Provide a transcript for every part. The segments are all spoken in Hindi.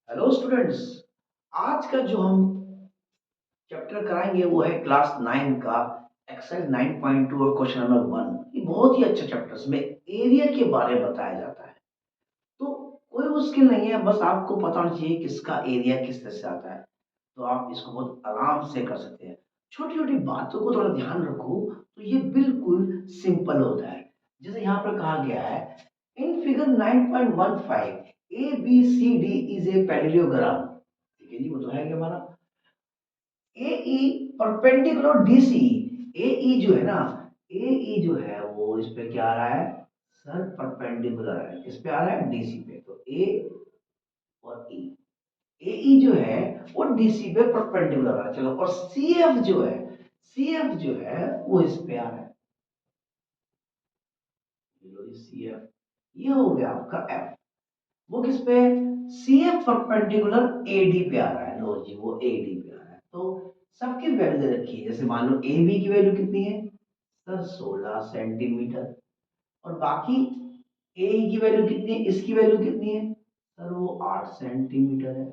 Hello students. आज का जो हम चैप्टर कराएंगे वो है क्लास 9 का एक्सरसाइज 9.2 और क्वेश्चन नंबर 1। ये बहुत ही अच्छा चैप्टर, इसमें एरिया के बारे में बताया जाता है। तो कोई मुश्किल नहीं है, बस आपको पता होना चाहिए किसका एरिया किस तरह से आता है। तो आप इसको बहुत आराम से कर सकते हैं। छोटी छोटी बातों को थोड़ा ध्यान रखो तो ये बिल्कुल सिंपल होता है। जैसे यहाँ पर कहा गया है, in figure 9.15 A B C D is a parallelogram. ठीक है जी, वो तो है कि हमारा ए ई परपेंडिकुलर डी सी। ए ई जो है ना, ए ई जो है वो इस पे क्या आ रहा है सर, परपेंडिकुलर है। किस पे आ रहा है, डीसी पे। तो ए और ई, ए ई जो है वो डीसी पे परपेंडिकुलर आ रहा है। चलो, और सी एफ जो है, सी एफ जो है वो इस पे आ रहा है। सी एफ, ये हो गया आपका एफ। वो किस पे, सी एफ परपेंडिकुलर एडी पे आ रहा है। लो जी, वो एडी पे आ रहा है। तो सबकी वैल्यू दे रखी है। जैसे मान लो ए बी की वैल्यू कितनी है सर, 16 सेंटीमीटर। और बाकी ए की वैल्यू कितनी है, इसकी वैल्यू कितनी है सर, वो 8 सेंटीमीटर है।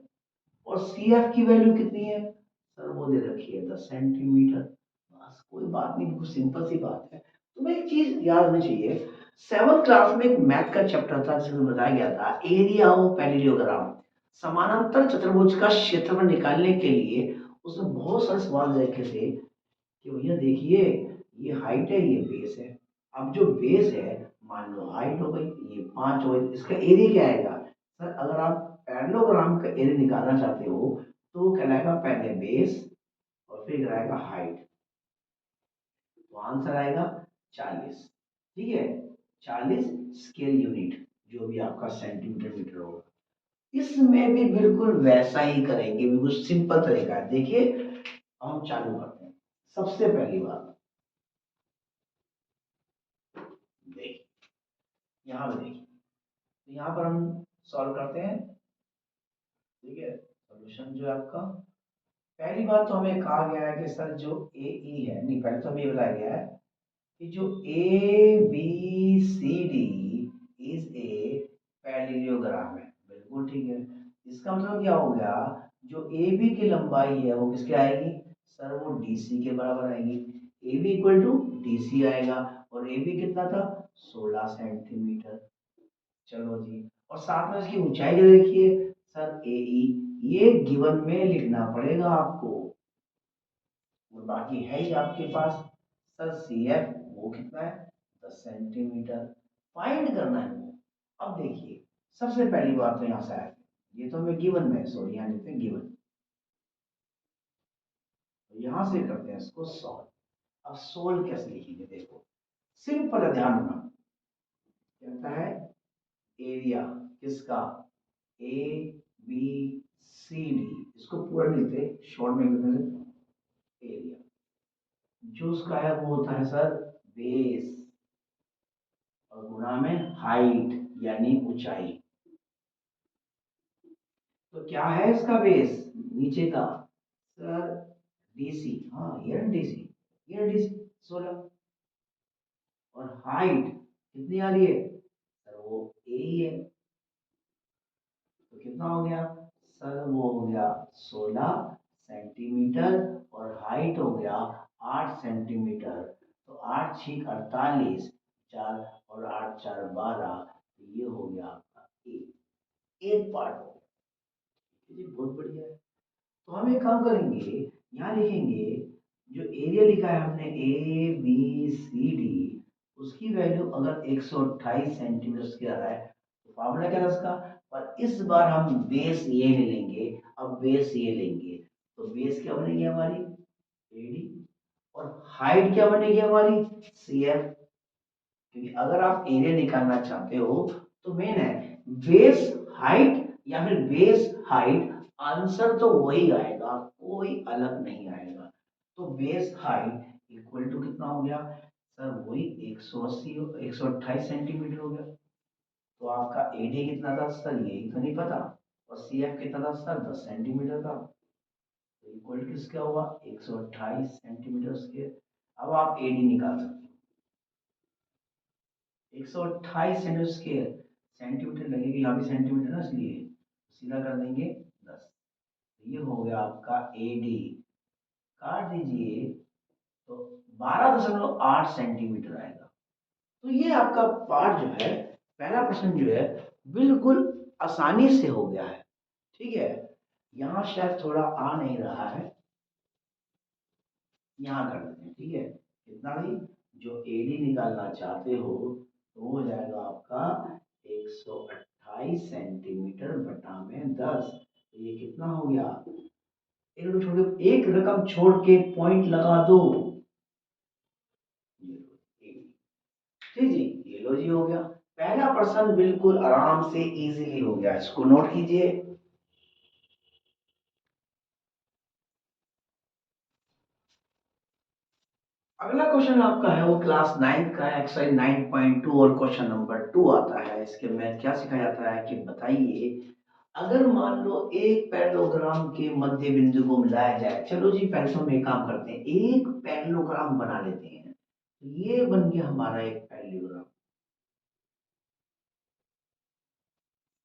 और सी एफ की वैल्यू कितनी है सर, वो दे रखी है 10 सेंटीमीटर। बस कोई बात नहीं, बिल्कुल सिंपल सी बात है। तुम्हें एक चीज याद होनी चाहिए, 7th क्लास में एक मैथ का चैप्टर था जिसमें बताया गया था एरिया ऑफ पैरेललोग्राम। समानांतर चतुर्भुज का क्षेत्रफल निकालने के लिए उसमें बहुत सारे सवाल दे रखे थे कि भैया देखिए, ये हाइट है, ये बेस है। अब जो बेस है, मान लो हाइट हो गई, ये 5 हो गई, इसका एरिया क्या आएगा सर। अगर आप पैरेललोग्राम का एरिया निकालना चाहते हो तो वो कहलाएगा पहले बेस और फिर कहलाएगा हाइट। तो आंसर आएगा 40। ठीक है, 40 स्क्वायर यूनिट, जो भी आपका सेंटीमीटर मीटर होगा। इसमें भी बिल्कुल वैसा ही करेंगे, बिल्कुल सिंपल तरीका है। देखिए, हम चालू करते हैं। सबसे पहली बात देखिए, यहाँ पे देखिए, तो यहाँ पर हम सॉल्व करते हैं। ठीक है, सॉल्यूशन जो है आपका, पहली बात तो हमें कहा गया है कि सर जो ए ई है, नहीं पहले तो हमें ये बताया गया है कि जो A B C D is a parallelogram है। बिल्कुल ठीक है। इसका मतलब क्या हो गया, जो ए बी की लंबाई है वो किसके आएगी सर, वो डी सी के बराबर आएगी। A B equal to D C आएगा। और ए बी कितना था, 16 सेंटीमीटर। चलो जी, और साथ में इसकी ऊंचाई क्या देखिए सर, ए ई, ये गिवन में लिखना पड़ेगा आपको। और बाकी है ही आपके पास सर सी एफ, वो कितना है 10 सेंटीमीटर। फाइंड करना है वो। अब देखिए, सबसे पहली बात तो यहाँ से आया, ये तो हमें गिवन में, सॉरी यहाँ लिखते हैं गिवन। तो यहाँ से करते हैं इसको सॉल्व। अब सोल्व कैसे लिखेंगे, देखो सिंपल है, ध्यान रखना। कहता है एरिया किसका, ए बी सी डी, इसको पूरा नहीं लिखते, शॉर्ट में लिखते हैं एरिया। जो उसका है वो होता है सर बेस, और गुणा में हाइट यानी ऊंचाई। तो क्या है इसका बेस नीचे का सर, डीसी। हाँ, ये डीसी, ये डीसी 16। और हाइट कितनी आ रही है सर, वो ए ही है। तो कितना हो गया सर, वो हो गया 16 सेंटीमीटर। और हाइट हो गया 8 सेंटीमीटर। तो 8 6 48, 4 और 8 4 12। तो ये हो गया आपका एक, एक पार्ट हो गया जी, बहुत बढ़िया है। तो हम एक काम करेंगे, यहाँ लिखेंगे जो एरिया लिखा है हमने ए बी सी डी, उसकी वैल्यू अगर 128 सेंटीमीटर स्क्वायर है तो फार्मूला क्या था इसका। पर इस बार हम बेस ये ले लेंगे। अब बेस ये लेंगे तो बेस क्या बनेगी हमारी, एडी। और हाइट क्या बनेगी हमारी, सी एफ। क्योंकि अगर आप एरिया निकालना चाहते हो तो मेन है बेस हाइट या फिर बेस हाइट, आंसर तो वही आएगा, कोई अलग नहीं आएगा। तो बेस हाइट इक्वल टू कितना हो गया सर, वही 180, 128 सेंटीमीटर हो गया। तो आपका एडी कितना था सर, यही तो नहीं पता। और सी एफ कितना था सर, 10 सेंटीमीटर था। तो इक्वल किसका हुआ, 128 सेंटीमीटर स्क्वायर। अब आप एडी निकाल सकते हो। 128 सेंटीमीटर स्क्वायर, सेंटीमीटर लगेगा, यहाँ भी सेंटीमीटर ना, इसलिए सीधा कर देंगे 10। ये हो गया आपका AD, काट दीजिए तो 12.8 सेंटीमीटर आएगा। तो ये आपका पार्ट जो है, पहला प्रश्न जो है बिल्कुल आसानी से हो गया है। ठीक है, यहाँ शायद थोड़ा आ नहीं रहा है, यहाँ कर देते हैं। ठीक है, कितना भी जो एडी निकालना चाहते हो तो हो जाएगा आपका 128 सेंटीमीटर बटा में 10। तो ये कितना हो गया, एक रकम छोड़ के पॉइंट लगा दो। ये लो AD। ठीक जी, ये लो जी, हो गया पहला प्रश्न, बिल्कुल आराम से इजीली हो गया, इसको नोट कीजिए। अगला क्वेश्चन आपका है वो क्लास 9 का है, एक्सरसाइज 9.2 और क्वेश्चन नंबर 2 आता है। इसके में क्या सिखाया जाता है कि बताइए, अगर मान लो एक पैरेललोग्राम के मध्य बिंदु को मिलाया जाए। चलो जी, पहले तो हम एक काम करते हैं, एक पैरेललोग्राम बना लेते हैं। तो ये बन गया हमारा एक पैरेललोग्राम,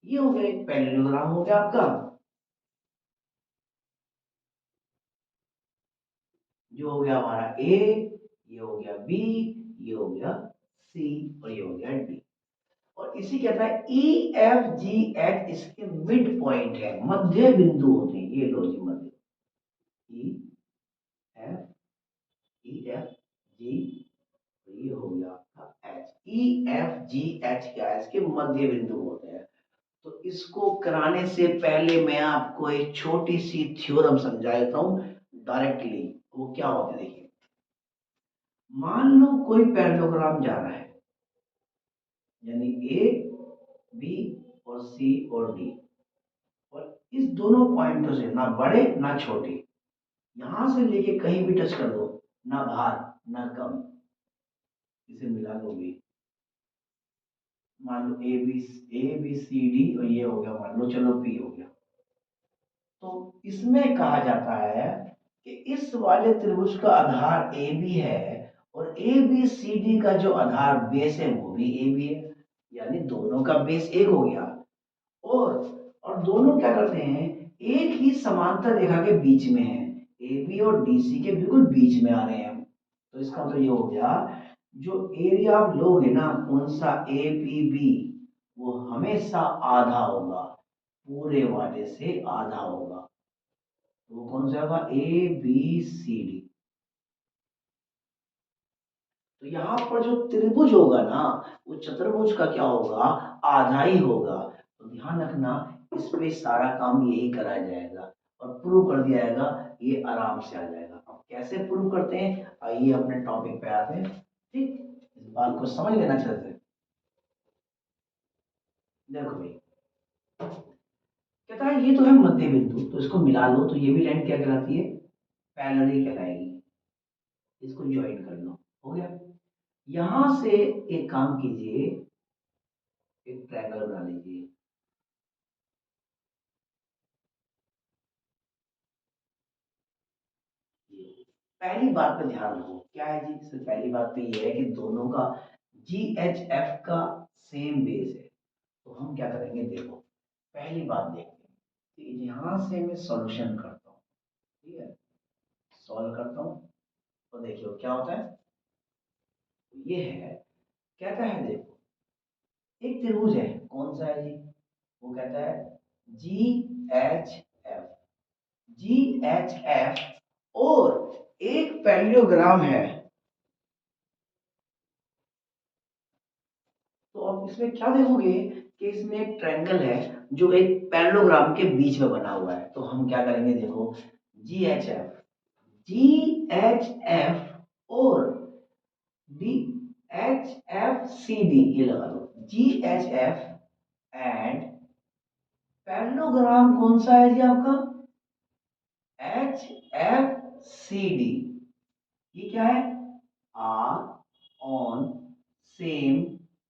ये हो गया एक पैरेललोग्राम, हो गया आपका। जो हो गया हमारा ए, ये हो गया बी, ये हो गया सी, और ये हो गया डी। और इसी कहता है ई एफ जी एच, इसके मिड पॉइंट है, मध्य बिंदु होते हैं। ये लो जी, मध्य, E F, E F G, ये हो गया आपका H. E F G H क्या है, इसके मध्य बिंदु होते हैं। तो इसको कराने से पहले मैं आपको एक छोटी सी थ्योरम समझा देता हूं डायरेक्टली। वो क्या होता है देखिए, मान लो कोई पैरेललोग्राम जा रहा है, यानी ए, बी और सी और डी, और इस दोनों पॉइंटों से ना बड़े ना छोटे, यहां से लेके कहीं भी टच कर दो, ना बाहर ना कम, इसे मिला दोगे, मान लो ए बी सी डी, और ये हो गया मान लो चलो पी हो गया। तो इसमें कहा जाता है कि इस वाले त्रिभुज का आधार ए बी है, और ए बी सी डी का जो आधार बेस है वो भी ए बी है, यानी दोनों का बेस एक हो गया। और दोनों क्या करते हैं, एक ही समांतर रेखा के बीच में है, ए बी और डी सी के बिल्कुल बीच में आ रहे हैं। तो इसका मतलब ये हो गया, जो एरिया आप लोगे ना कौन सा ए पी बी, वो हमेशा आधा होगा, पूरे वाले से आधा होगा। तो वो कौन सा होगा, ए बी सी डी। तो यहाँ पर जो त्रिभुज होगा ना, वो चतुर्भुज का क्या होगा, आधा ही होगा। तो ध्यान रखना, इस पे सारा काम यही कराया जाएगा और प्रूव कर दिया जाएगा, ये आराम से आ जाएगा। अब कैसे प्रूव करते हैं, आइए अपने टॉपिक पे आते हैं। ठीक, इस बात को समझ लेना चाहते हैं। देखो भाई, कहता है ये तो है मध्य बिंदु, तो इसको मिला लो, तो ये भी लाइन क्या कहलाती है, पैरेलल ही कहलाएगी। इसको ज्वाइन कर लो, हो गया। यहां से एक काम कीजिए, एक ट्रायंगल बना लीजिए। ये पहली बात पे ध्यान रखो, क्या है जी, सिर्फ पहली बात पे ये है कि दोनों का GHF का सेम बेस है। तो हम क्या करेंगे, देखो पहली बात देखते हैं कि यहां से मैं सॉल्यूशन करता हूँ। ठीक है, सॉल्व करता हूँ, तो देखिए क्या होता है। तो ये है, कहता है देखो, एक त्रिभुज है, कौन सा है जी, वो कहता है GHF, GHF, और एक पैरेललोग्राम है। तो अब इसमें क्या देखोगे कि इसमें एक ट्रायंगल है जो एक पैरेललोग्राम के बीच में बना हुआ है। तो हम क्या करेंगे, देखो GHF और DHFCD, ये लगा लो, GHF एंड पैरेललोग्राम कौन सा है जी आपका, HFCD। ये क्या है, आर ऑन सेम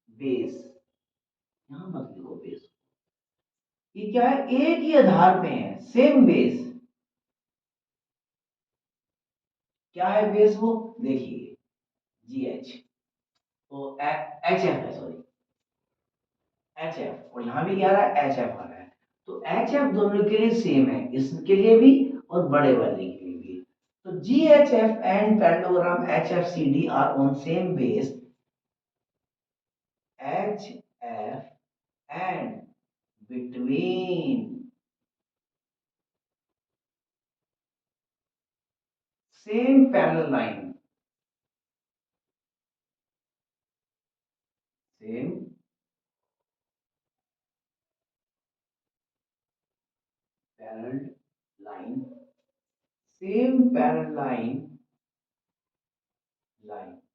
बेस, यहां मत लिखो बेस, ये क्या है, एक ही आधार पे है, सेम बेस। क्या है बेस, वो देखिए GH, तो HF है, सॉरी HF, और यहां भी क्या आ रहा है, HF आ रहा है। तो एच एफ दोनों के लिए सेम है, इसके लिए भी और बड़े वाले के लिए भी। तो G H F and parallelogram H F C D are on same base H F and between same parallel line, same parallel line, same parallel line।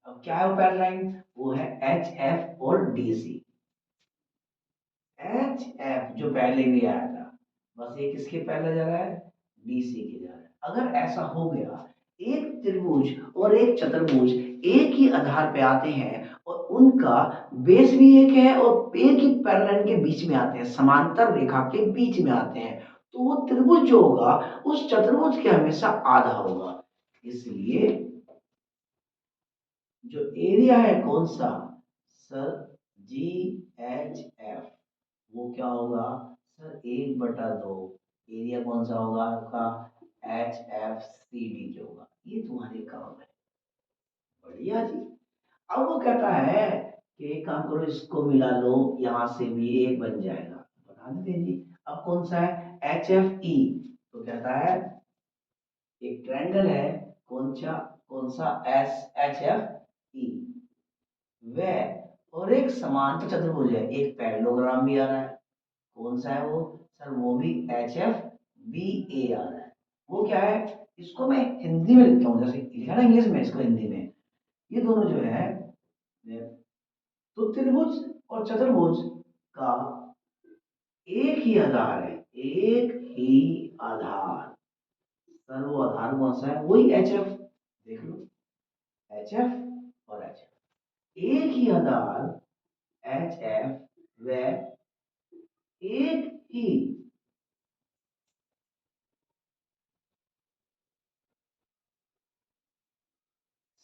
अब क्या है वो पैरेलल लाइन? वो है एच एफ और डी सी। एच एफ जो पहले भी आया था, बस ये किसके पहले जा रहा है? डीसी के जा रहा है। अगर ऐसा हो गया, एक त्रिभुज और एक चतुर्भुज एक ही आधार पे आते हैं और उनका बेस भी एक है और एक ही पैरेलल के बीच में आते हैं, समांतर रेखा के बीच में आते हैं, तो वो त्रिभुज जो होगा उस चतुर्भुज के हमेशा आधा होगा। इसलिए जो एरिया है कौन सा सर, जी एच एफ, वो क्या होगा सर? 1/2। एरिया कौन सा होगा आपका? एच एफ सी डी जो होगा। ये तुम्हारे काम है। बढ़िया जी। अब वो कहता है कि एक काम करो, इसको मिला लो, यहां से भी एक बन जाएगा, बना देते जी। अब कौन सा है? H F E. तो कहता है एक ट्रायंगल है, कौन सा एस एच एफ ई, वह और एक समांतर चतुर्भुज है, एक पैरेललोग्राम भी आ रहा है। कौन सा है वो सर? वो भी एच एफ बी ए आ रहा है। वो क्या है? इसको मैं हिंदी में लिखता हूँ, जैसे लिखा ना इंग्लिश में, इसको हिंदी में। ये दोनों जो है, तो त्रिभुज और चतुर्भुज का एक ही आधार है, एक ही आधार। सर वो आधार कौन सा है? वही एच एफ। देख लो, एच एफ और एच एफ, एक ही आधार एच एफ व एक ही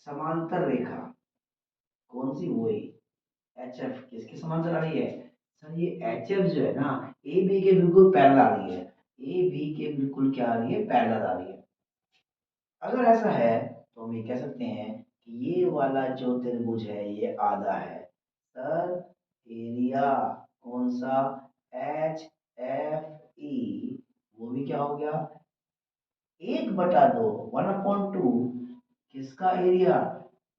समांतर रेखा। कौन सी? वही एच एफ किसके समांतर आ रही है? सर ये एच एफ जो है ना, ए बी के बिल्कुल पैरेलल आ रही है। ए बी के बिल्कुल क्या आ रही है? पैरेलल आ रही है। अगर ऐसा है तो हम ये कह सकते हैं कि ये वाला जो त्रिभुज है ये आधा है। सर एरिया कौन सा? एच एफ ई, वो भी क्या हो गया? 1/2, 1/2। किसका एरिया?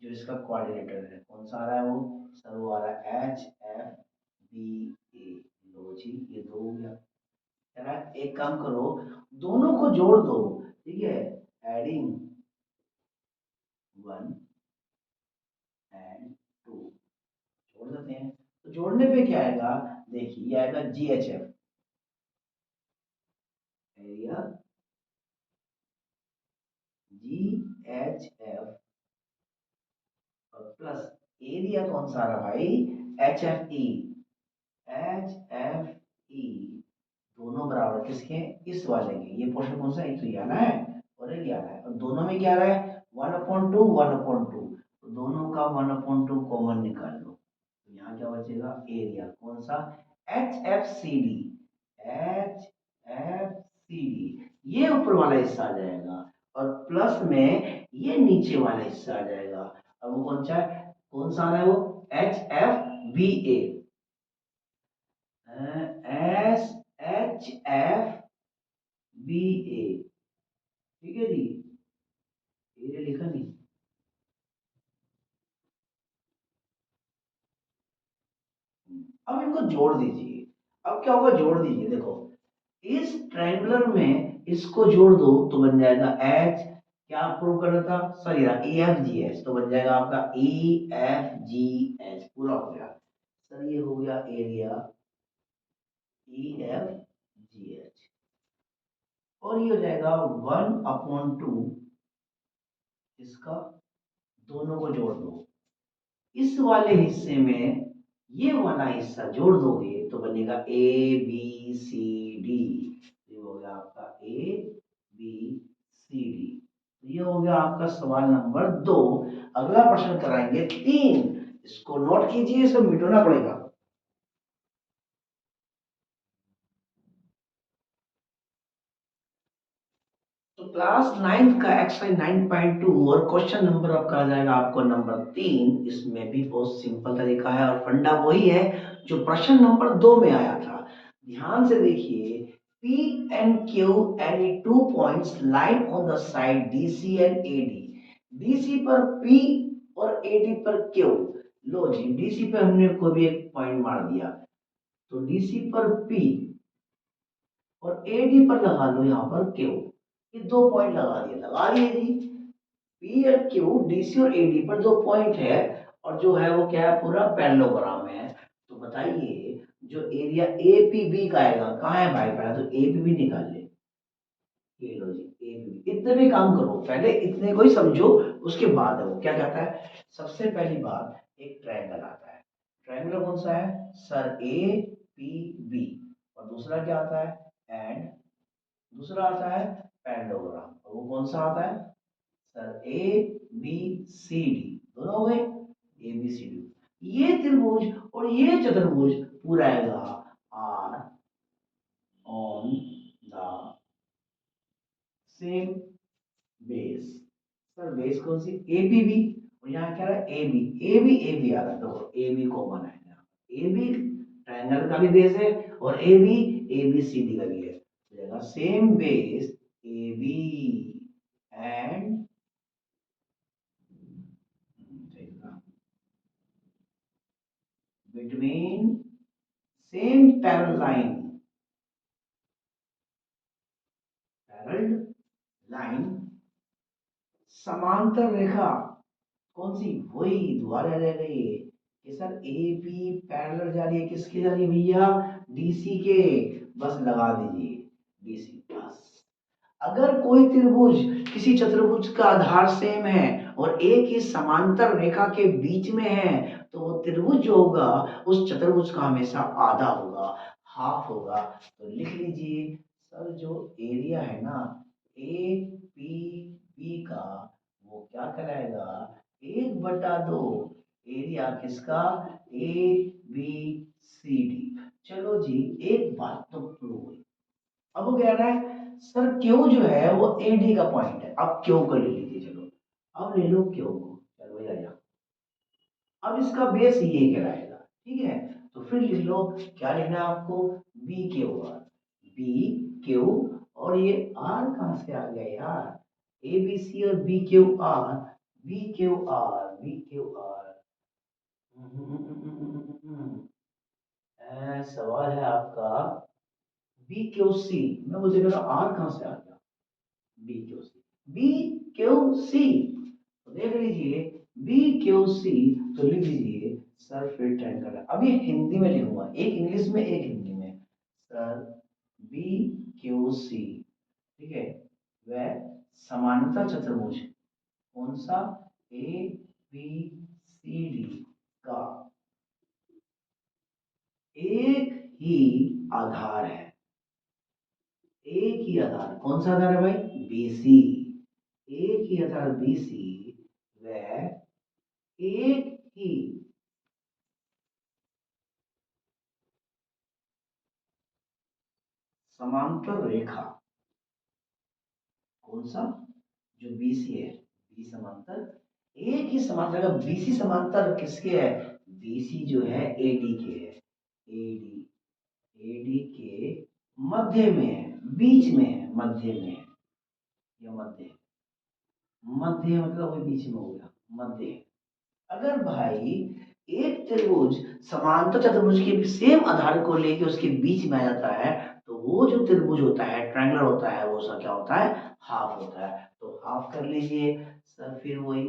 जो इसका कोऑर्डिनेटर है, कौन सा आ रहा है वो? सर वो आ रहा है एच एफ बी ए। लो जी, ये दो हो गया। कह रहा है एक काम करो, दोनों को जोड़ दो, ठीक है? एडिंग 1 एंड 2, जोड़ देते हैं। तो जोड़ने पे क्या आएगा? देखिए ये आएगा जी एच एफ, एरिया जी एच एफ, और प्लस एरिया कौन सा आ रहा भाई? H F E. H F E दोनों बराबर किसके? इस वाले के। ये पोर्शन कौन सा? एक तो ये आना है और एक ये आना है, और दोनों में क्या आ रहा है? 1/2, 1/2। तो दोनों का 1/2 कॉमन निकाल लो, तो यहाँ क्या बचेगा? एरिया कौन सा? H F C D. H F C D, ये ऊपर वाला हिस्सा आ जाएगा और प्लस में ये नीचे वाला हिस्सा आ जाएगा। अब वो कौन सा आ रहा है वो? एच एफ बी ए। एस एच एफ बी ए, ठीक है जी। ये लिखा नहीं। अब इनको जोड़ दीजिए। अब क्या होगा? जोड़ दीजिए, देखो इस ट्रायंगुलर में इसको जोड़ दो तो बन जाएगा एच, क्या प्रूव करना था sir? E F G H, तो बन जाएगा आपका ई एफ जी एच, पूरा हो गया। सर ये हो गया area E F G H, और ये हो जाएगा 1/2। इसका दोनों को जोड़ दो, इस वाले हिस्से में ये वाला हिस्सा जोड़ दोगे तो बनेगा ए बी सी डी। ये हो गया आपका ए बी सी डी। तो ये हो गया आपका सवाल नंबर 2। अगला प्रश्न कराएंगे 3। इसको नोट कीजिए, इसको मिटाना पड़ेगा। क्लास 9th का एक्सरसाइज 9.2 और क्वेश्चन नंबर आपका आ जाएगा आपको नंबर 3। इसमें भी बहुत सिंपल तरीका है और फंडा वही है जो प्रश्न नंबर 2 में आया था। ध्यान से देखिए, P and Q any two points line on the side DC and AD। DC पर P और AD पर Q। लो जी, DC पे हमने कोई भी एक पॉइंट मार दिया, तो DC पर P और एडी पर लगा लो यहाँ पर क्यू। ये दो पॉइंट लगा दिए जी। पी और क्यू, डीसी और एडी पर दो पॉइंट है और जो है वो क्या है, पूरा पैरेललोग्राम है। तो बताइए जो एरिया एपीबी का आएगा कहाँ है भाई, पहले तो एपीबी निकाल ले। ये लो जी, एपीबी। इतने भी काम करो, पहले इतने को ही समझो, उसके बाद है वो क्या कहता है। सबसे पहली बात, एक ट्रायंगल आता है। ट्रायंगल कौन सा है सर, ए पी बी। और दूसरा क्या आता है, एंड दूसरा आता है पैरेललोग्राम। और वो कौन सा आता है sir, A B C D. दोनों हो गए, ए बी सी डी। ये त्रिभुज और ये चतुर्भुज पूरा आएगा are on the same base. Sir base कौन सी, ए बी बी। और यहाँ क्या है, ए बी। ए बी आ रहा है, देखो ए बी कॉमन है यहाँ। ए बी ट्रायंगल का भी बेस है और ए बी सी डी का भी है। Same base A B and between same parallel line समांतर रेखा कौन सी, वही दोबारा रह गई है कि सर ए बी पैरेलल जा रही है, किसके जा रही है भैया, डीसी के। बस लगा दीजिए डीसी बस। अगर कोई त्रिभुज किसी चतुर्भुज का आधार सेम है और एक ही समांतर रेखा के बीच में है, तो वो त्रिभुज जो होगा उस चतुर्भुज का हमेशा आधा होगा, हाफ होगा। तो लिख लीजिए सर, जो एरिया है ना ए पी बी का, वो क्या कहलाएगा, 1/2 एरिया किसका, ए बी सी डी। चलो जी, एक बात तो प्रूव हुई। अब वो कह रहा है सर क्यू जो है वो एडी का पॉइंट है। अब क्यू को ले लीजिए, चलो अब ले लो क्यू को, चलो भैया। अब इसका बेस ये कहलाएगा, ठीक है। तो फिर लिख लो, क्या लिखना है आपको, B Q R. B Q, और ये आर कहां से आ गया यार, ए बी सी और B Q R. B Q R, B Q R. सवाल है आपका बी क्यू सी। मैं मुझे कह रहा आर कहां से आ गया, B Q C. B Q C, तो देख लीजिए बी क्यू सी। तो लिख लीजिए सर, फिर ट्रायंगल है। अब ये हिंदी में लिखूंगा, एक इंग्लिश में एक हिंदी में। सर बी क्यू सी, ठीक है, वह समांतर चतुर्भुज कौन सा, ए बी सी डी का एक ही आधार है। एक ही आधार, कौन सा आधार है भाई, बीसी। एक ही आधार बीसी, वह एक ही समांतर रेखा, कौन सा, जो बीसी है, बी समांतर, एक ही समांतर का बीसी समांतर किसके है, बीसी जो है एडी के है। एडी, एडी के मध्य में है, बीच में है, मध्य में है। या मध्य, मध्य मतलब वही बीच में हो गया, मध्य। अगर भाई एक त्रिभुज समांतर चतुर्भुज के सेम आधार को लेके उसके बीच में आ जाता है, तो वो जो त्रिभुज होता है, ट्रायंगल होता है, वो उसका क्या होता है, हाफ होता है। तो हाफ कर लीजिए सर, फिर वही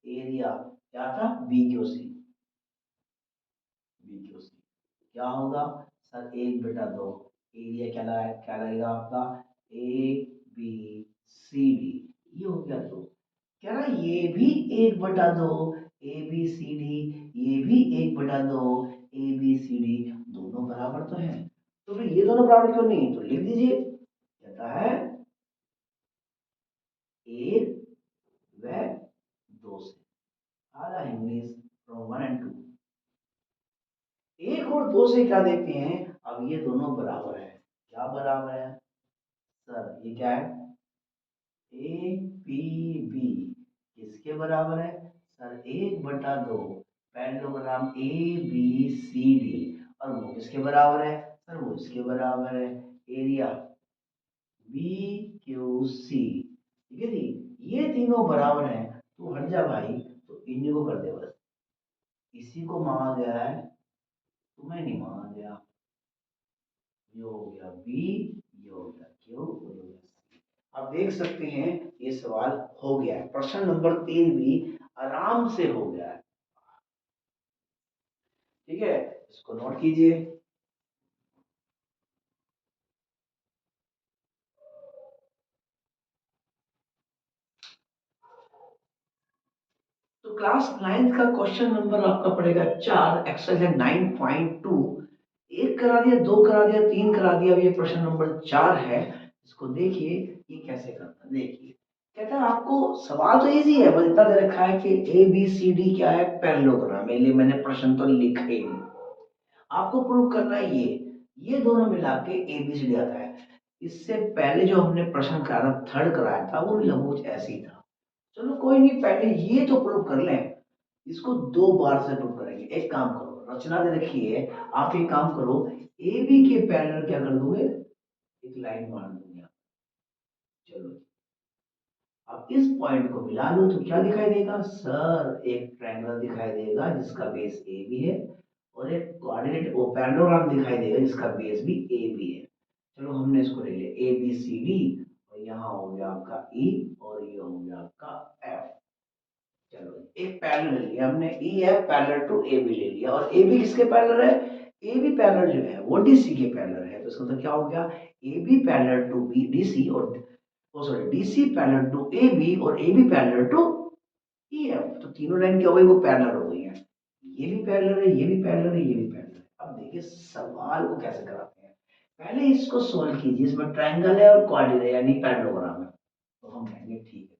एरिया क्या था, B Q C. B Q C क्या होगा सर, 1/2 एरिया क्या लगेगा आपका, ए बी सी डी। ये हो गया दो। कह रहा ये भी 1/2 ए बी सी डी, ये भी 1/2 ए बी सी डी, दोनों बराबर तो है। तो फिर ये दोनों बराबर क्यों नहीं, तो लिख दीजिए, कहता है एक व दो से। आधा इंग्लिश फ्रॉम 1 and 2। एक और दो से क्या देखते हैं, अब ये दोनों बराबर है। क्या बराबर है सर, ये क्या है, ए पी बी किसके बराबर है sir 1/2 parallelogram A B C D और वो किसके बराबर है सर वो इसके बराबर है एरिया बी क्यू सी ठीक है जी। ये तीनों बराबर हैं तो हट जा भाई तो इन्हीं को कर दे बस। इसी को मांगा गया है तुम्हें नहीं मांगा गया। ये हो गया बी ये हो गया क्यू ये हो गया सी। आप देख सकते हैं ये सवाल हो गया है प्रश्न नंबर 3 भी आराम से हो गया है। ठीक है इसको नोट कीजिए। तो क्लास 9th का क्वेश्चन नंबर आपका पड़ेगा 4 एक्सरसाइज 9.2। एक करा दिया दो करा दिया तीन करा दिया। अब ये प्रश्न नंबर 4 है। इसको देखिए ये कैसे करता है। देखिए कहता है आपको सवाल तो इजी है बस इतना दे रखा है कि ए बी सी डी क्या है पैरेललोग्राम है। लिए मैंने प्रश्न तो लिखा ही नहीं। आपको प्रूव करना है ये दोनों मिला के एबीसीडी आता है। इससे पहले जो हमने प्रश्न कराया था थर्ड कराया था वो भी लगभग कुछ ऐसे ही था। चलो कोई नहीं पहले ये तो प्रूव कर लें। इसको दो बार से प्रूव करेंगे। एक काम करो रचना दे रखी है आप एक काम करो ए बी के पैरेलल क्या कर दोगे एक लाइन मार दूंगे। चलो अब इस पॉइंट को मिला लो तो क्या दिखाई देगा सर एक ट्रायंगल दिखाई देगा जिसका बेस ए बी है और एक कोऑर्डिनेट वो पैरेललोग्राम दिखाई देगा जिसका बेस भी ए बी है। चलो हमने इसको ले लिया ए बी सी डी और यहाँ हो गया आपका ई और ये हो गया आपका एफ। चलो एक पैरेलल ले लिया हमने E F parallel to A B ले लिया और ए बी किसके पैरेलल है ए बी पैरेलल जो है वो डी सी के पैरेलल है। तो इसका मतलब क्या हो गया A B parallel to B D C और oh sorry D C parallel to A B और A B parallel to E F. तो तीनों लाइन क्या हो गई वो पैरेलल हो गई है। ये भी पैरेलल है ये भी पैरेलल है ये भी पैरेलल है। अब देखिए सवाल को कैसे कराते हैं। पहले इसको सोल्व कीजिए इसमें ट्रायंगल है और क्वाड्रिल है यानी पैरेललोग्राम है। तो हम कहेंगे ठीक है।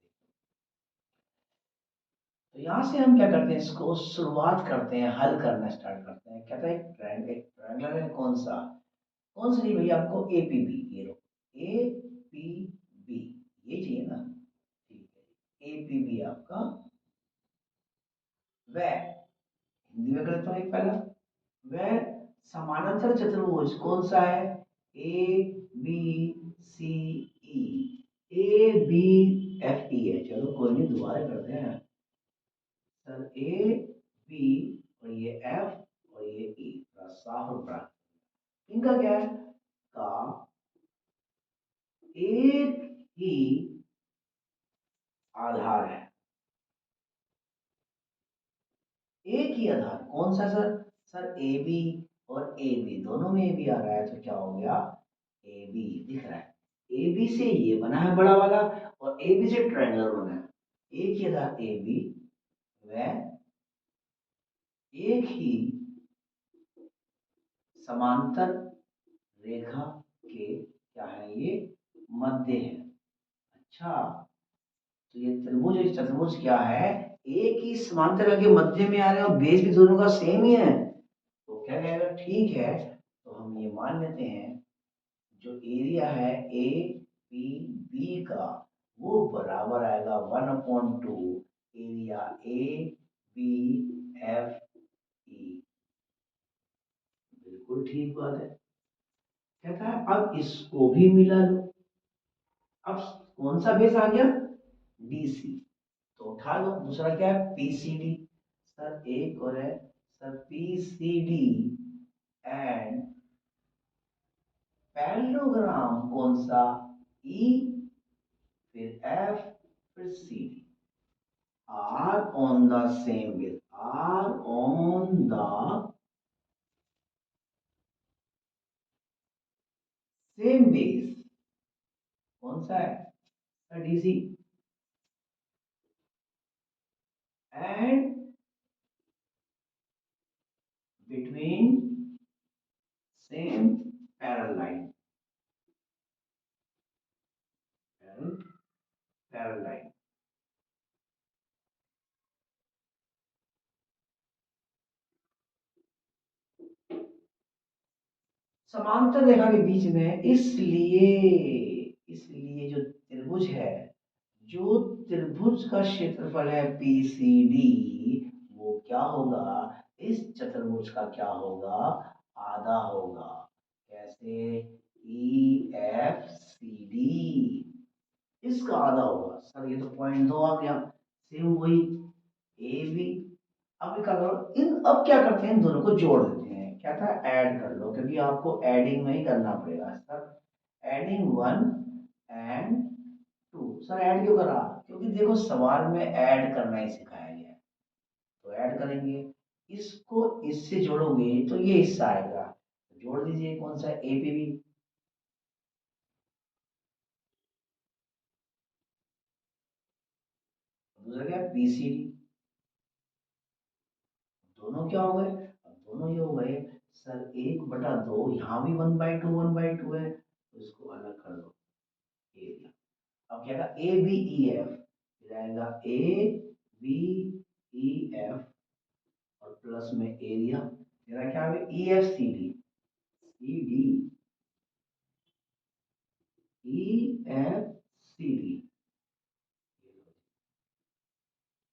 तो यहाँ से हम क्या करते हैं इसको शुरुआत करते हैं हल करना स्टार्ट करते हैं। कहता है एक ट्रायंगल है कौन सा नहीं भैया आपको ए पी बी ये लो ए पी बी ये चाहिए ना। ठीक है ए पी बी आपका वह हिंदी में कर देता हूँ एक पहला वह समानांतर चतुर्भुज कौन सा है A B C E A B F E है। चलो कोई नहीं दोबारा करते हैं सर ए बी और ये एफ और ये ई साफ और बड़ा इनका क्या है का एक ही आधार है। एक ही आधार कौन सा सर सर ए बी और ए बी दोनों में ए बी आ रहा है तो क्या हो गया ए बी दिख रहा है। ए बी से ये बना है बड़ा वाला और ए बी से ट्रायंगल बना है। एक ही आधार ए बी वह एक ही समांतर रेखा के क्या है ये मध्य है। अच्छा तो ये त्रिभुज चतुर्भुज क्या है एक ही समांतर रेखा के मध्य में आ रहे हैं और बेस भी दोनों का सेम ही है। तो क्या कहेगा ठीक है तो हम ये मान लेते हैं जो एरिया है ए पी बी का वो बराबर आएगा 1/2 area A B F E. बिल्कुल ठीक बात है। कहता है अब इसको भी मिला लो। अब कौन सा बेस आ गया डीसी तो उठा लो दूसरा क्या है पीसीडी। सर एक और है सर पीसीडी एंड पैरेललोग्राम कौन सा ई फिर एफ फिर C D are on the same base are on the same base कौन सा है DC and between same parallel line parallel line. समांतर रेखा के बीच में इसलिए इसलिए जो त्रिभुज है जो त्रिभुज का क्षेत्रफल है PCD, वो क्या होगा, इस चतुर्भुज का क्या होगा, आधा होगा। कैसे, EFCD इसका आधा होगा। सर ये तो पॉइंट दो आ गया, सेम वही AB। अब क्या करो, इन अब क्या करते हैं, इन दोनों को जोड़ देते हैं। क्या था, ऐड कर लो, क्योंकि आपको एडिंग में ही करना पड़ेगा sir. Adding 1 and 2। Sir add क्यों करा, क्योंकि देखो सवाल में ऐड करना ही सिखाया गया है, तो ऐड करेंगे। इसको इससे जोड़ोगे तो ये हिस्सा आएगा, तो जोड़ दीजिए, कौन सा, APB। दूसरा क्या, PCD। दोनों क्या हो गए, अब दोनों ये हो गए। सर 1/2, यहाँ भी 1/2 है, तो इसको अलग कर दो, एरिया। अब क्या था, ABEF जाएगा, ABEF और प्लस में एरिया, मेरा क्या है, EFCD, CD, EFCD।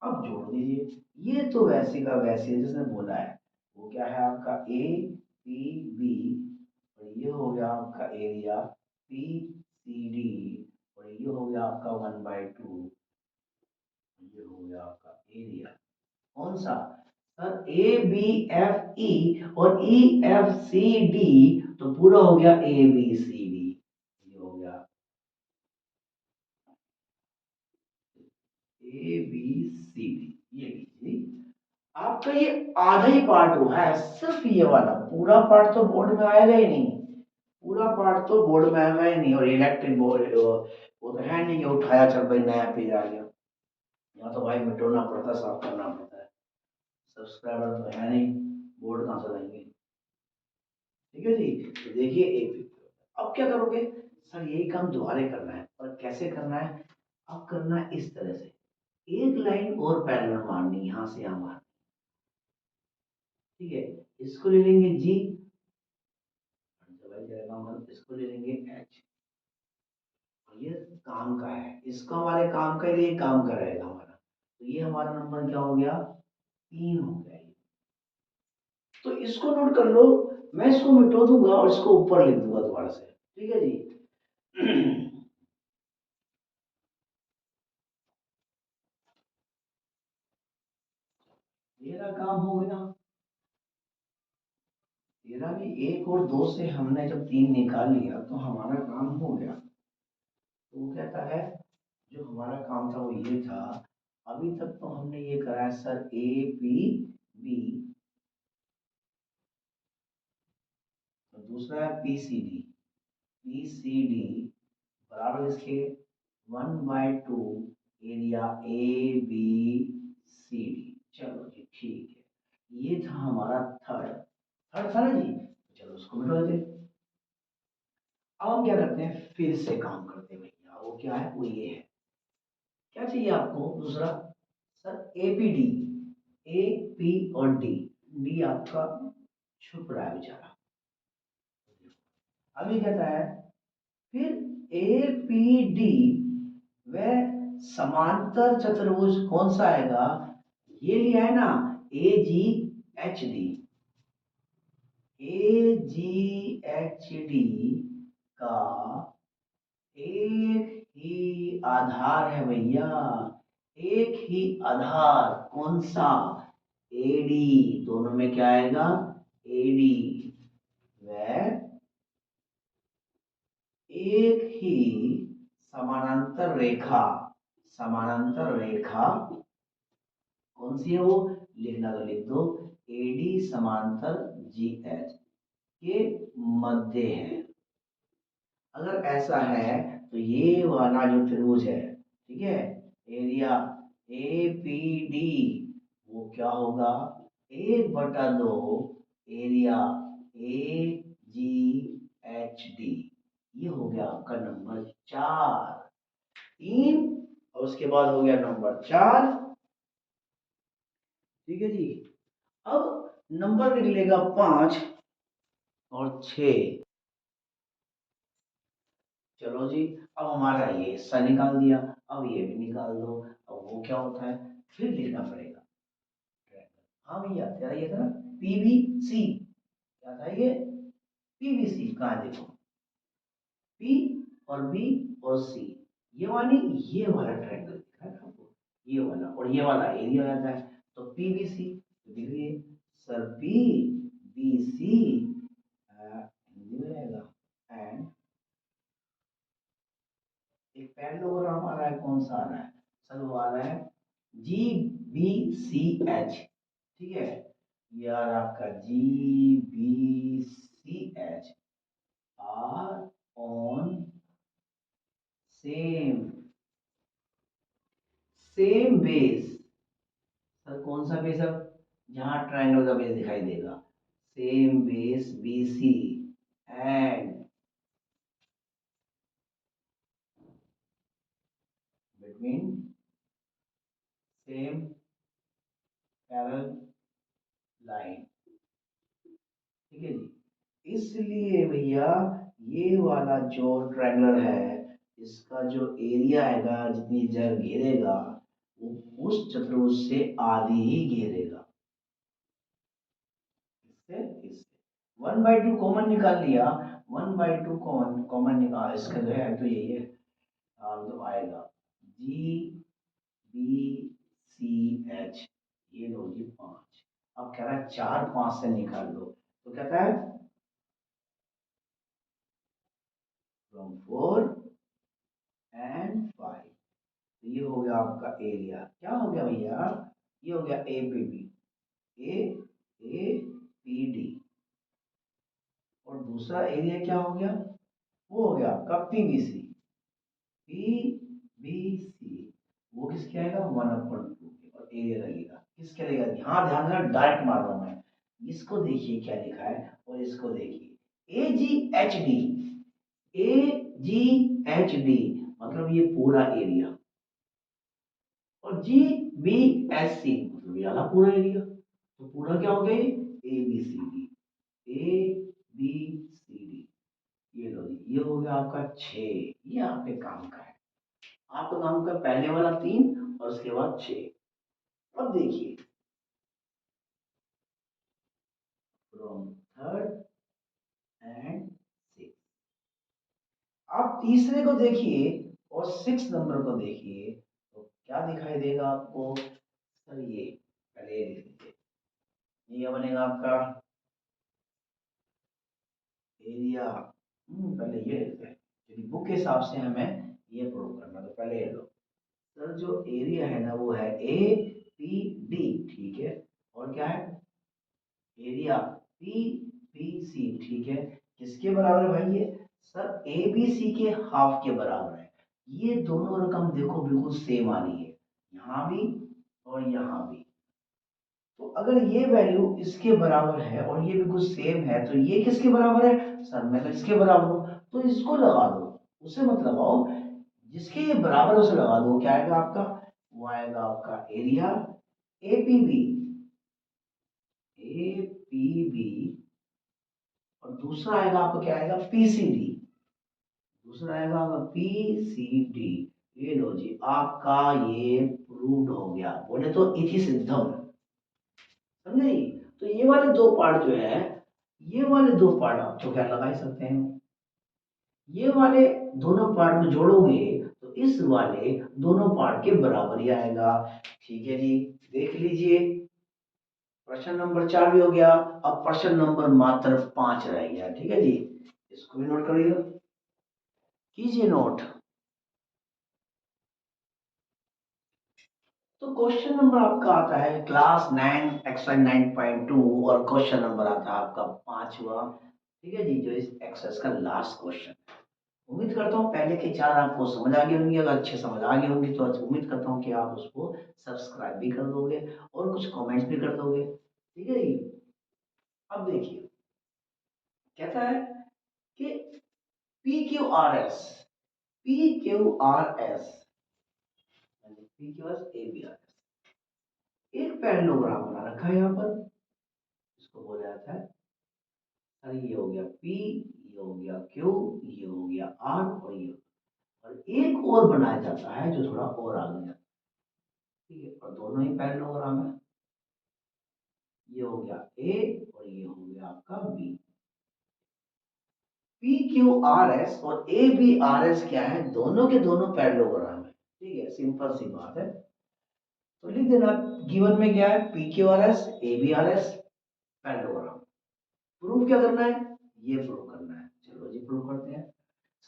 अब जोड़ दीजिए, ये तो वैसे का वैसे जिसने बोला है, वो क्या है आपका, APB, और ये हो गया आपका एरिया PCD, और ये हो गया आपका 1/2, ये हो गया आपका एरिया। कौन सा, सर ABFE और EFCD, तो पूरा हो गया ABCD। ये हो गया ABCD। ये लीजिए, आपका ये आधा ही पार्ट हुआ है, सिर्फ ये वाला, पूरा पार्ट तो बोर्ड में आएगा ही नहीं। पूरा पार्ट तो बोर्ड में आएगा ही नहीं, और इलेक्ट्रिक बोर्ड वो तो है नहीं कि उठाया चल भाई नया पेज आ गया। यहाँ तो भाई मिटोना पड़ता है, साफ करना पड़ता है। सब्सक्राइबर तो है नहीं, बोर्ड कहाँ से लाएंगे। ठीक है जी, तो देखिए एक, अब क्या करोगे, सर यही काम दोबारा करना है, और कैसे करना है, अब करना है इस तरह से, एक लाइन और पैरेलल मारनी, यहाँ से यहाँ मारनी। ठीक है, इसको ले लेंगे G, इसको ले लेंगे H। ये काम का है, इसका हमारे काम का, ये काम का रहेगा हमारा, तो ये हमारा नंबर क्या हो गया, 3 हो गया। तो इसको नोट कर लो, मैं इसको मिटो दूंगा और इसको ऊपर लिख दूंगा दोबारा से। ठीक है जी। मेरा काम हो गया, तेरा भी, 1 और 2 से हमने जब 3 निकाल लिया तो हमारा काम हो गया। तो वो कहता है, जो हमारा काम था वो ये था, अभी तक तो हमने ये कराया सर APB, तो दूसरा है PCD बराबर इसके 1/2 एरिया ABCD। चलो जी ठीक है, ये था हमारा थर्ड, थर्ड था ना जी, चलो उसको मिटा देते। अब हम क्या करते हैं, फिर से काम करते हैं भैया, वो क्या है, वो ये है, क्या चाहिए आपको दूसरा, सर APD, AP और D आपका छुप रहा है बेचारा। अभी कहता है, फिर APD वह समांतर चतुर्भुज कौन सा आएगा, ये लिया है ना, AGHD। AGHD का एक ही आधार है भैया, एक ही आधार, कौन सा, AD। दोनों में क्या आएगा, AD। वह एक ही समानांतर रेखा, समानांतर रेखा कौन सी है वो, लिखना तो लिख दो, AD समांतर GH के मध्य है। अगर ऐसा है तो ये वाला जो त्रिभुज है, ठीक है, एरिया APD, वो क्या होगा, 1/2 एरिया AGHD। ये हो गया आपका नंबर 4, 3, और उसके बाद हो गया नंबर 4। ठीक है जी, अब नंबर लिख लेगा 5 और 6। चलो जी, अब हमारा ये हिस्सा निकाल दिया। अब ये भी निकाल दो। अब वो क्या होता है, फिर लिखना पड़ेगा ट्रायंगल। हाँ भैया, तेरा ये था ना पीवीसी, क्या था ये, पीवीसी। कहाँ है, देखो, पी और बी और सी, ये वाला ट्रायंगल दिख रहा है आपको, ये वाला, और ये वाला एरिया आ जाता है, तो पीबीसी। तो देखिए sir, P B C Hindi में रहेगा, एंड एक पैरेललोग्राम आ रहा है, कौन सा आ रहा है सर, वो आ रहा है जी बी सी एच। ठीक है, ये आ रहा है आपका G B C H, are on same same base. Sir कौन सा बेस, अब जहां ट्रायंगल का बेस दिखाई देगा, same base B C, and between same parallel line. ठीक है जी, इसलिए भैया ये वाला जो ट्रायंगल है, इसका जो एरिया आएगा, जितनी जगह घेरेगा, वो उस चतुर्भुज से आधी ही घेरेगा। इससे इससे 1/2 कॉमन निकाल लिया, 1/2 कॉमन कॉमन निकाल, इसका जो है तो यही है, तो आएगा जी बी सी एच, ये लो जी 5। अब कह रहा है 4 5 से निकाल दो, तो कहता है फ्रॉम 4 एंड 5। तो ये हो गया आपका एरिया, क्या हो गया भैया, ये हो गया A P B, A A P D. और दूसरा एरिया क्या हो गया, वो हो गया आपका पीबीसी, पी बी सी। वो किसके आएगा, 1/2 के, और एरिया लगेगा किसके लगेगा, यहाँ ध्यान देना, डायरेक्ट मार रहा हूं मैं। इसको देखिए क्या लिखा है, और इसको देखिए, ए जी एच डी, ए जी एच डी मतलब ये पूरा एरिया, और जी बी एस सी मतलब ये वाला पूरा एरिया। तो पूरा क्या हो गया, A B C D, A B C D. ये लो जी, ये हो गया आपका 6। ये आपके काम का है, आपका काम का पहले वाला 3 और उसके बाद 6। अब देखिए, फ्रॉम थर्ड एंड 6, आप तीसरे को देखिए और 6 नंबर को देखिए, तो क्या दिखाई देगा आपको सर, ये पहले ये लिख लीजिए, ये बनेगा आपका एरिया। पहले ये लिखते हैं, क्योंकि बुक के हिसाब से हमें ये प्रूव करना, तो पहले ये लो। सर जो एरिया है ना, वो है ए पी डी, ठीक है, और क्या है, एरिया पी बी सी, ठीक है। किसके बराबर है भाई ये, सर ए बी सी के हाफ के बराबर है। ये दोनों रकम देखो बिल्कुल सेम आ रही है, यहाँ भी और यहाँ भी। तो अगर ये वैल्यू इसके बराबर है और ये बिल्कुल सेम है, तो ये किसके बराबर है सर, मैं तो इसके बराबर हूँ, तो इसको लगा दो, उसे मत लगाओ, जिसके ये बराबर है उसे लगा दो। क्या आएगा आपका, वो आएगा आपका area A P B, A P B, और दूसरा आएगा आपका, क्या आएगा, पी सी डी। दूसरा आएगा आपका पी सी डी। ये लो जी, आपका ये प्रूव्ड हो गया, बोले तो इति सिद्धम, समझे जी। तो ये वाले दो पार्ट जो है, ये वाले दो पार्ट आप तो क्या लगा ही सकते हैं, ये वाले दोनों पार्ट को जोड़ोगे तो इस वाले दोनों पार्ट के बराबर ही आएगा। ठीक है जी, देख लीजिए, प्रश्न नंबर 4 भी हो गया। अब प्रश्न नंबर मात्र 5 रह गया, ठीक है जी, इसको भी नोट करिए, कीजिए नोट। तो क्वेश्चन नंबर आपका आता है क्लास 9 एक्सरसाइज 9.2, और क्वेश्चन नंबर आता है आपका 5वां। ठीक है जी, जो इस एक्सरसाइज का लास्ट क्वेश्चन। उम्मीद करता हूँ पहले के 4 आपको समझ आ गए होंगे, अगर अच्छे समझ आ गए होंगे तो उम्मीद करता हूँ कि आप उसको सब्सक्राइब भी कर दोगे और कुछ कमेंट्स भी कर दोगे। ठीक है जी, अब देखिए, कहता है कि P Q R S, P Q R S, P Q S A B R S, एक पैरेललोग्राम बना रखा है यहाँ पर, इसको बोला जाता है सर, ये हो गया P, ये हो गया Q, ये हो गया R, और ये और एक और बनाया जाता है जो थोड़ा और आगे जाता है। ठीक है, और दोनों ही पैरेललोग्राम है। ये हो गया ए और ये हो गया आपका B. P Q R S और ए बी आर एस क्या है, दोनों के दोनों पैरेललोग्राम है। ठीक है, सिंपल सी बात है। तो लिख देना, गिवन में क्या है, P Q R S A B R S parallelogram. Proof क्या करना है, ये प्रूव करना है। चलो जी प्रूव करते हैं।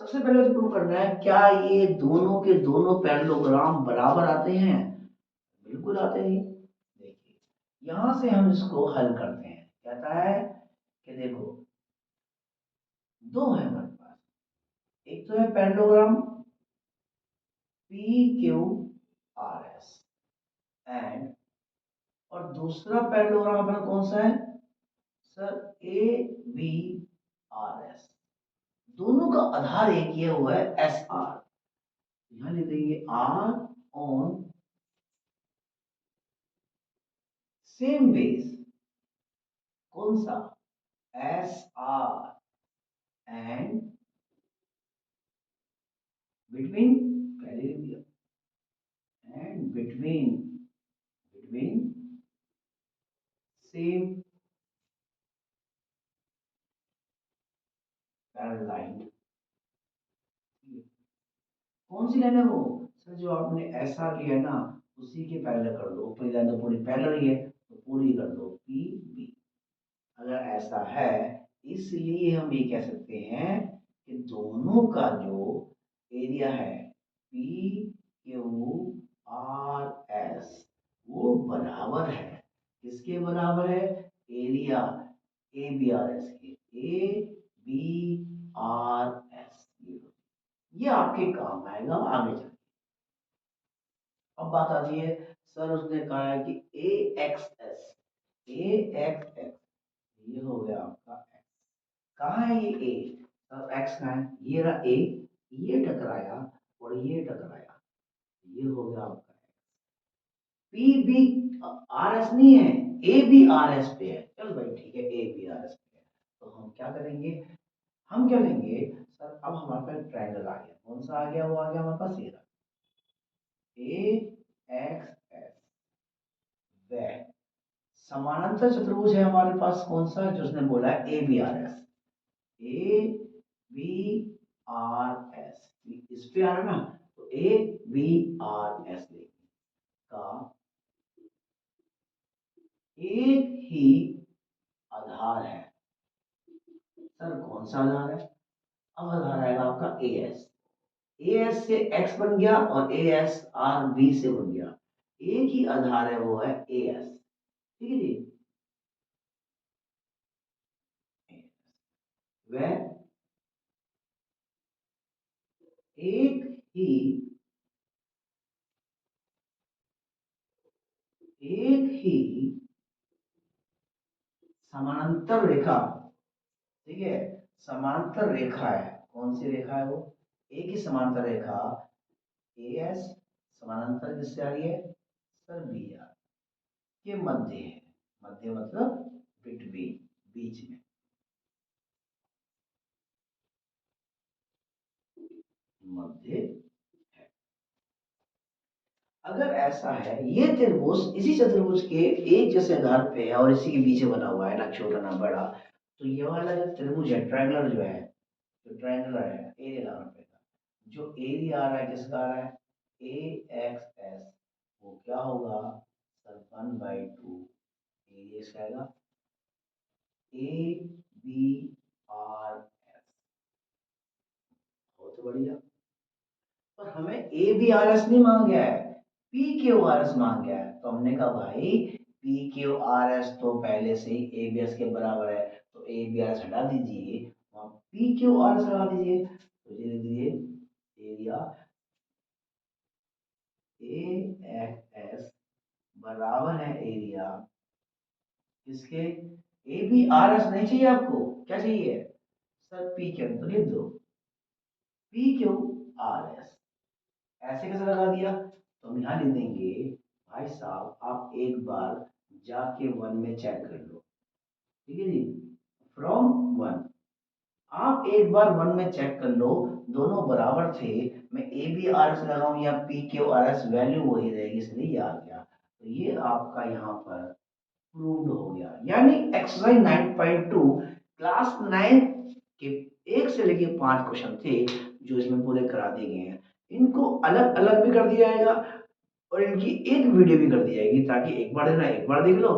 सबसे पहले तो प्रूव करना है क्या ये दोनों के दोनों पैरेललोग्राम बराबर आते हैं। बिल्कुल आते हैं। देखिए, यहां से हम इसको हल करते हैं। कहता है कि देखो, दो है हमारे पास। एक तो है parallelogram P Q R S and, और दूसरा पैरेललोग्राम अपना कौन सा है sir, A B R S. दोनों का आधार एक ही हुआ है एस आर। यहां लिख देंगे आर ऑन सेम बेस। कौन सा, एस आर एंड बिटवीन, पहले लिख दिया, and between, between same parallel line. कौन सी लाइन है वो सर, जो आपने ऐसा किया है ना, उसी के पैरेलल कर दो। ऊपरी लाइन तो पूरी पैरेलल ही है, तो पूरी कर दो पी बी। अगर ऐसा है, इसलिए हम ये कह सकते हैं कि दोनों का जो एरिया है पी क्यू आर एस, वो बराबर है। किसके बराबर है, area A B R S के। ए बी आर एस, ये आपके काम आएगा आगे चल। अब बात आती है, सर उसने कहा है कि ए एक्स एस, ए एक्स एक्स, ये हो गया आपका एक्स। कहाँ है ये ए, सर एक्स कहाँ है, ये रहा ए, ये टकराया और ये टकराया, ये हो गया आपका पी बी आर एस नहीं है, ए बी आर एस पे है। चल भाई ठीक है, ए बी आर एस पे है। तो हम क्या करेंगे, हम क्या लेंगे सर, अब हमारे पास ट्रायंगल आ गया। कौन सा आ गया, वो आ गया हमारे पास ये रहा, ए एक्स एस। वह समानांतर चतुर्भुज है हमारे पास कौन सा, जो उसने बोला है A B R S. A B R S, इस पे आ रहा ना, तो ए बी आर एस का एक ही आधार है। सर कौन सा आधार है, अब आधार आएगा आपका ए एस। ए एस से एक्स बन गया और ए एस आर बी से बन गया। एक ही आधार है, वो है ए एस। ठीक है जी, वह एक ही, एक ही समानांतर रेखा। ठीक है, समांतर रेखा है। कौन सी रेखा है वो, एक ही समांतर रेखा ए एस समानांतर किससे आ रही है सर, बी आर के मध्य है। मध्य मतलब बिटवीन, बीच में, मध्य है। अगर ऐसा है, ये त्रिभुज इसी चतुर्भुज के एक जैसे आधार पे है और इसी के बीच में बना हुआ है, ना छोटा ना बड़ा, तो ये वाला जो त्रिभुज है, ट्रायंगुलर जो है, जो ट्रायंगुलर है, एरिया लगाना पड़ेगा। जो एरिया आ रहा है किसका आ रहा है, ए एक्स एस, वो क्या होगा सर, 1/2 एरिया इसका आएगा ए बी आर एस। बहुत बढ़िया। पर हमें ए बी आर एस नहीं मांग गया है, पी क्यू आर एस मांग गया है। तो हमने कहा भाई पी क्यू आर एस तो पहले से ही ए बी एस के बराबर है, तो ए बी आर एस हटा दीजिए, पी क्यू आर एस लगा दीजिए। तो ये लिख दीजिए एरिया ए एक्स एस बराबर है एरिया किसके, ए बी आर एस नहीं चाहिए आपको, क्या चाहिए सर, पी क्यू, तो लिख दो पी क्यू आर एस। ऐसे कैसे लगा दिया, तो हम यहाँ लिख देंगे, भाई साहब आप एक बार जाके वन में चेक कर लो। ठीक है जी, फ्रॉम वन आप एक बार वन में चेक कर लो, दोनों बराबर थे, मैं ए बी आर एस लगाऊं या P Q R S, value वही रहेगी, इसलिए ये आ गया। तो ये आपका यहाँ पर प्रूव्ड हो गया। यानी एक्सरसाइज 9.2 क्लास 9 के 1 से लेके 5 क्वेश्चन थे जो इसमें पूरे करा दिए गए हैं। इनको अलग अलग भी कर दिया जाएगा और इनकी एक वीडियो भी कर दी जाएगी, ताकि एक बार देखना एक बार देख लो,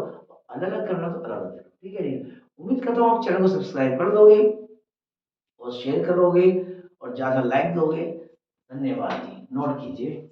अलग अलग करना तो अलग अलग देखो। ठीक है जी, उम्मीद करता हूँ आप चैनल को सब्सक्राइब कर दोगे और शेयर करोगे और ज़्यादा लाइक दोगे। धन्यवाद जी, नोट कीजिए।